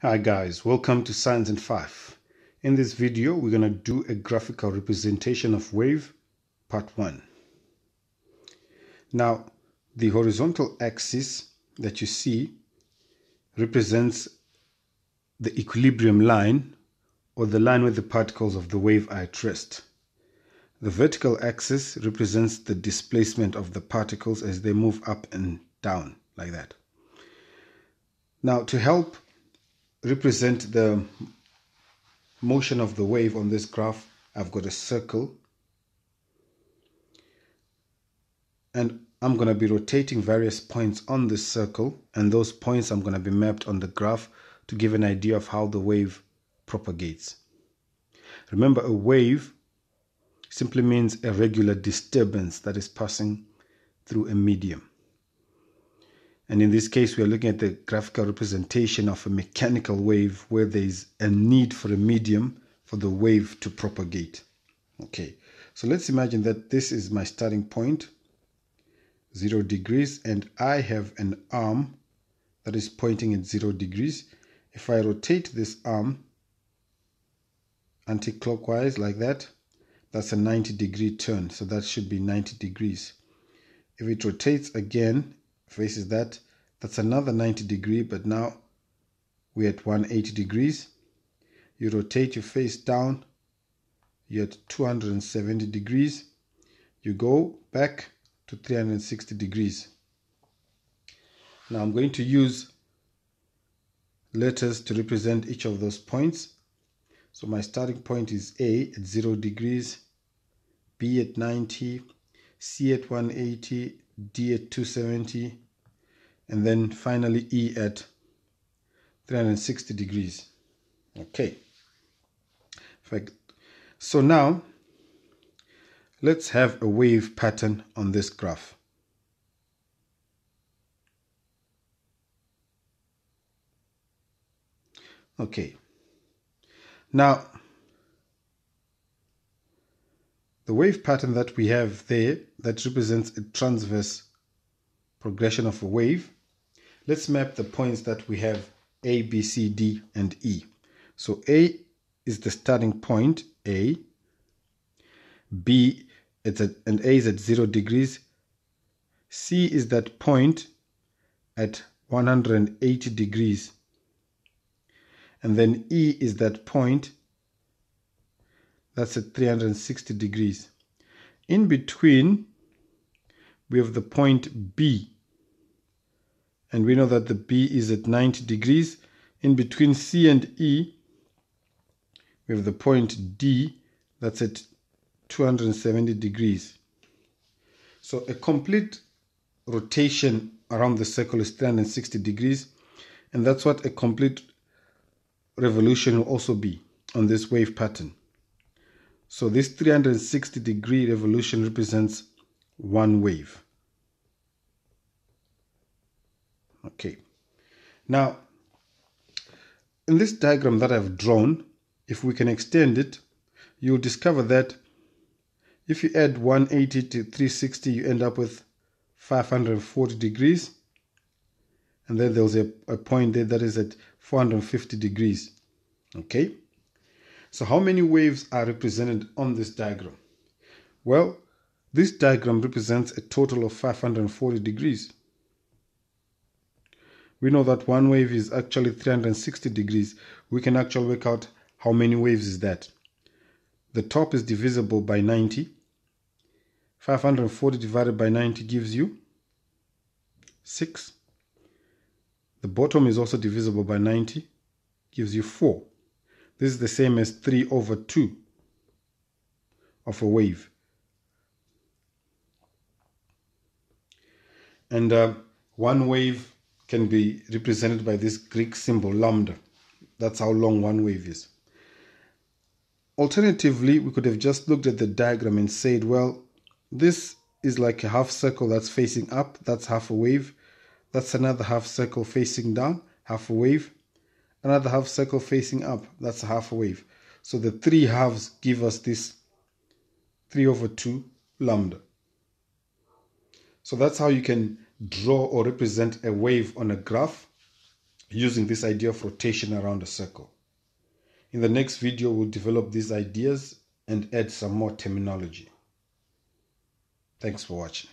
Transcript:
Hi guys, welcome to Science in 5. In this video, we're going to do a graphical representation of wave, part 1. Now, the horizontal axis that you see represents the equilibrium line, or the line where the particles of the wave are at rest. The vertical axis represents the displacement of the particles as they move up and down, like that. Now, to help represent the motion of the wave on this graph, I've got a circle, and I'm going to be rotating various points on this circle, and those points I'm going to be mapped on the graph to give an idea of how the wave propagates. Remember, a wave simply means a regular disturbance that is passing through a medium. And in this case, we are looking at the graphical representation of a mechanical wave where there is a need for a medium for the wave to propagate. Okay, so let's imagine that this is my starting point, 0 degrees, and I have an arm that is pointing at 0 degrees. If I rotate this arm anti-clockwise like that, that's a 90-degree turn, so that should be 90 degrees. If it rotates again, faces that, that's another 90 degree, but now we're at 180 degrees. You rotate your face down, you're at 270 degrees. You go back to 360 degrees. Now I'm going to use letters to represent each of those points. So my starting point is A at 0 degrees, B at 90, C at 180, D at 270, and then finally E at 360 degrees. Okay. So now let's have a wave pattern on this graph. Okay. Now, the wave pattern that we have there, that represents a transverse progression of a wave. Let's map the points that we have, A, B, C, D, and E. So A is the starting point, A. B, and A is at 0 degrees. C is that point at 180 degrees. And then E is that point that's at 360 degrees. In between, we have the point B. And we know that the B is at 90 degrees. In between C and E, we have the point D that's at 270 degrees. So a complete rotation around the circle is 360 degrees, and that's what a complete revolution will also be on this wave pattern. So this 360-degree revolution represents one wave. Okay. Now, in this diagram that I've drawn, if we can extend it, you'll discover that if you add 180 to 360, you end up with 540 degrees. And then there's a point there that is at 450 degrees. Okay? So how many waves are represented on this diagram? Well, this diagram represents a total of 540 degrees. We know that one wave is actually 360 degrees. We can actually work out how many waves is that. The top is divisible by 90. 540 divided by 90 gives you 6. The bottom is also divisible by 90, gives you 4. This is the same as 3 over 2 of a wave. And one wave can be represented by this Greek symbol lambda. That's how long one wave is. Alternatively, we could have just looked at the diagram and said, well, this is like a half circle that's facing up, that's half a wave. That's another half circle facing down, half a wave. Another half circle facing up, that's a half a wave. So the three halves give us this 3 over 2 lambda. So that's how you can draw or represent a wave on a graph. using this idea of rotation around a circle. In the next video, we'll develop these ideas and add some more terminology. Thanks for watching.